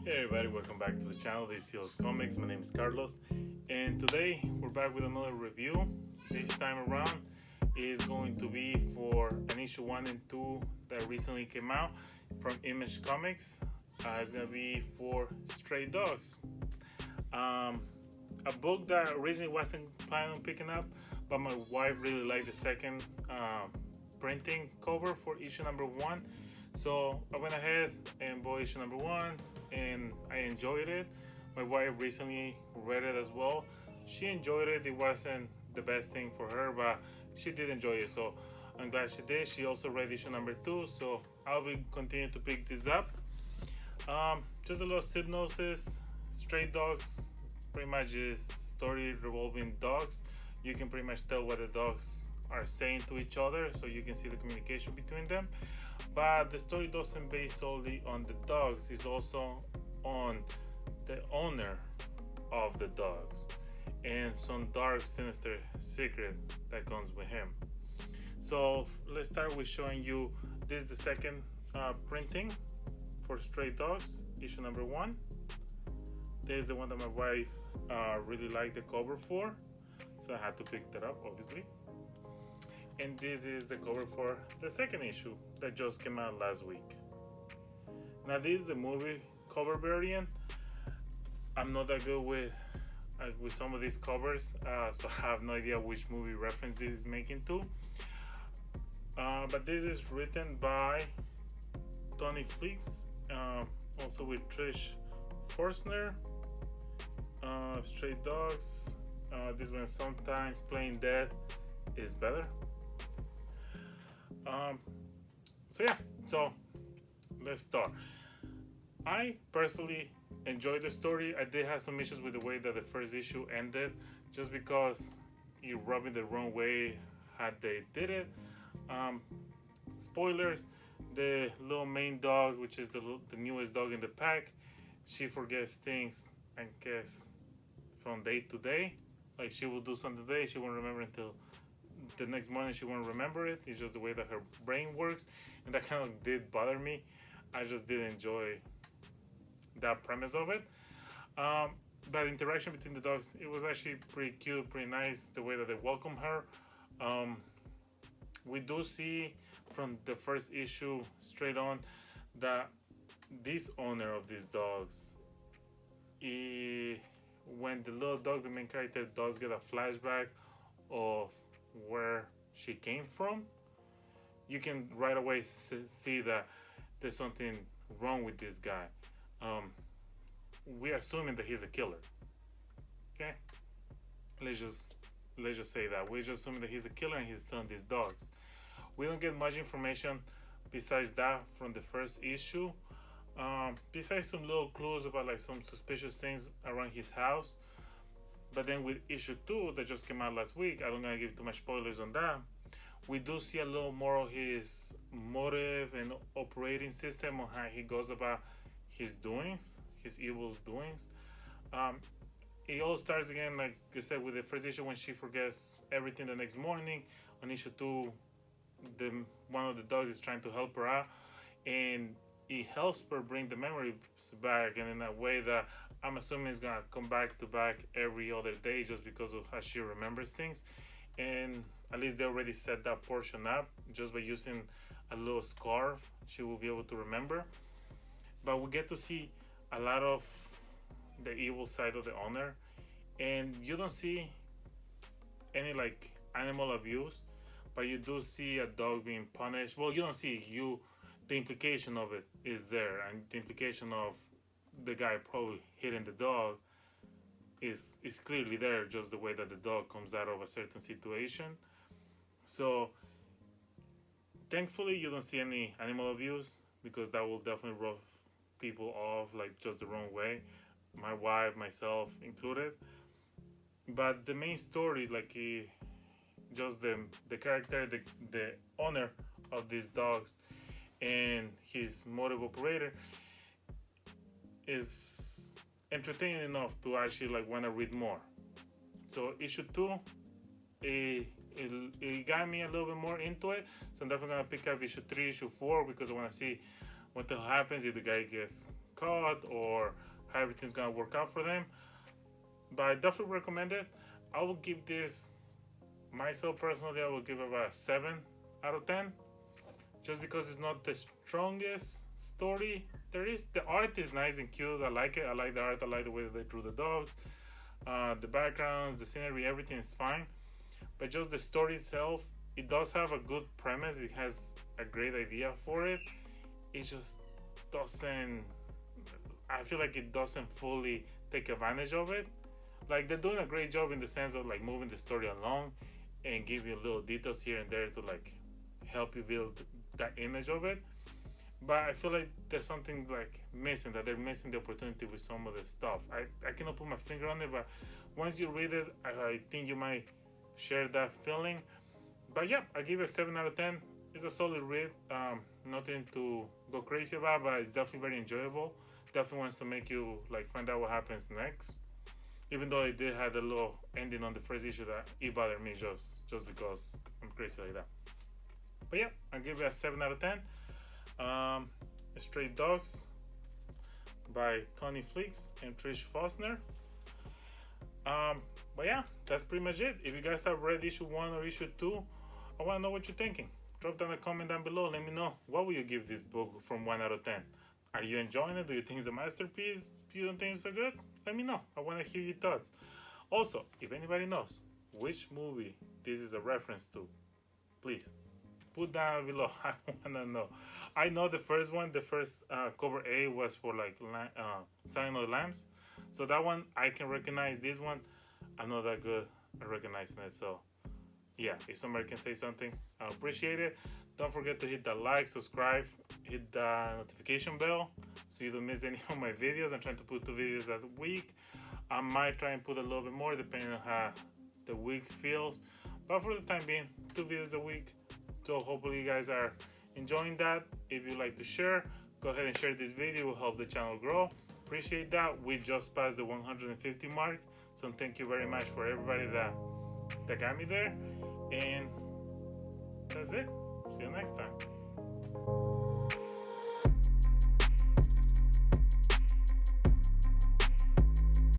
Hey everybody, welcome back to the channel. This is ImageComics. My name is Carlos, and today we're back with another review. This time around is going to be for an issue 1 and 2 that recently came out from ImageComics. It's going to be for Stray Dogs. A book that originally wasn't planning on picking up, but my wife really liked the second printing cover for issue number 1. So I went ahead and bought issue number 1 and I enjoyed it. My wife recently read it as well. She enjoyed it. It wasn't the best thing for her, but she did enjoy it. So I'm glad she did. She also read issue number 2, so I'll be continuing to pick this up. Just a little synopsis. Stray Dogs pretty much is story revolving dogs. You can pretty much tell what the dogs are saying to each other, so you can see the communication between them. But the story doesn't base solely on the dogs, it's also on the owner of the dogs and some dark, sinister secret that comes with him. So let's start with showing you this is the second printing for Stray Dogs, issue number 1. This is the one that my wife really liked the cover for, so I had to pick that up, obviously. And this is the cover for the second issue that just came out last week. Now this is the movie cover variant. I'm not that good with some of these covers, so I have no idea which movie reference this is making to. But this is written by Tony Fleecs, also with Trish Forstner. Stray Dogs. This one, sometimes playing dead is better. So let's start. I personally enjoyed the story. I did have some issues with the way that the first issue ended, just because it rubbed me the wrong way how they did it. Spoilers: the little main dog, which is the newest dog in the pack, she forgets things, I guess, from day to day. Like, she will do something today, she won't remember until the next morning. She won't remember it. It's just the way that her brain works, and that kind of did bother me. I just didn't enjoy that premise of it. But interaction between the dogs, it was actually pretty cute, pretty nice, the way that they welcome her. We do see from the first issue straight on that this owner of these dogs, when the little dog, the main character, does get a flashback of where she came from, you can right away see that there's something wrong with this guy. We're assuming that he's a killer. Okay, let's just say that we're just assuming that he's a killer and he's killing these dogs. We don't get much information besides that from the first issue. Besides some little clues about like some suspicious things around his house. But then with issue 2 that just came out last week, I don't gonna give too much spoilers on that. We do see a little more of his motive and operating system on how he goes about his doings, his evil doings. It all starts again, like I said, with the first issue when she forgets everything the next morning. On issue 2, one of the dogs is trying to help her out, and it helps her bring the memories back, and in a way that I'm assuming it's gonna come back to back every other day, just because of how she remembers things. And at least they already set that portion up. Just by using a little scarf, she will be able to remember. But we get to see a lot of the evil side of the owner, and you don't see any like animal abuse, but you do see a dog being punished. Well, you don't see the implication of it is there, and the implication of the guy probably hitting the dog is clearly there, just the way that the dog comes out of a certain situation. So thankfully you don't see any animal abuse, because that will definitely rub people off like just the wrong way, my wife, myself included. But the main story, like just the character, the owner of these dogs and his motive operator, is entertaining enough to actually like want to read more. So issue 2, it got me a little bit more into it. So I'm definitely gonna pick up issue 3, issue 4, because I want to see what the hell happens if the guy gets cut or how everything's gonna work out for them. But I definitely recommend it. I will give this, myself personally, I will give it about a 7 out of 10, just because it's not the strongest story there is. The art is nice and cute. I like it. I like the art. I like the way that they drew the dogs, the backgrounds, the scenery, everything is fine. But just the story itself, it does have a good premise. It has a great idea for it. It just doesn't, I feel like it doesn't fully take advantage of it. Like, they're doing a great job in the sense of like moving the story along and give you little details here and there to like help you build that image of it. But I feel like there's something like missing, that they're missing the opportunity with some of the stuff. I cannot put my finger on it, but once you read it, I think you might share that feeling. But yeah, I give it a 7 out of 10. It's a solid read. Nothing to go crazy about, but it's definitely very enjoyable. Definitely wants to make you like find out what happens next. Even though it did have a little ending on the first issue that it bothered me just because I'm crazy like that. But yeah, I'll give it a 7 out of 10. Stray Dogs by Tony Fleecs and Trish Fosner. But yeah, that's pretty much it. If you guys have read issue 1 or issue 2, I want to know what you're thinking. Drop down a comment down below. Let me know, what will you give this book from 1 out of 10? Are you enjoying it? Do you think it's a masterpiece? You don't think it's so good? Let me know. I want to hear your thoughts. Also, if anybody knows which movie this is a reference to, please put down below. I want to know. I know the first one, the first cover A was for like Silence of the Lambs. So that one I can recognize. This one, I'm not that good at recognizing it. So yeah, if somebody can say something, I appreciate it. Don't forget to hit the like, subscribe, hit the notification bell so you don't miss any of my videos. I'm trying to put 2 videos a week. I might try and put a little bit more depending on how the week feels. But for the time being, 2 videos a week. So hopefully you guys are enjoying that. If you like to share, go ahead and share this video. It will help the channel grow. Appreciate that. We just passed the 150 mark. So thank you very much for everybody that got me there. And that's it. See you next time.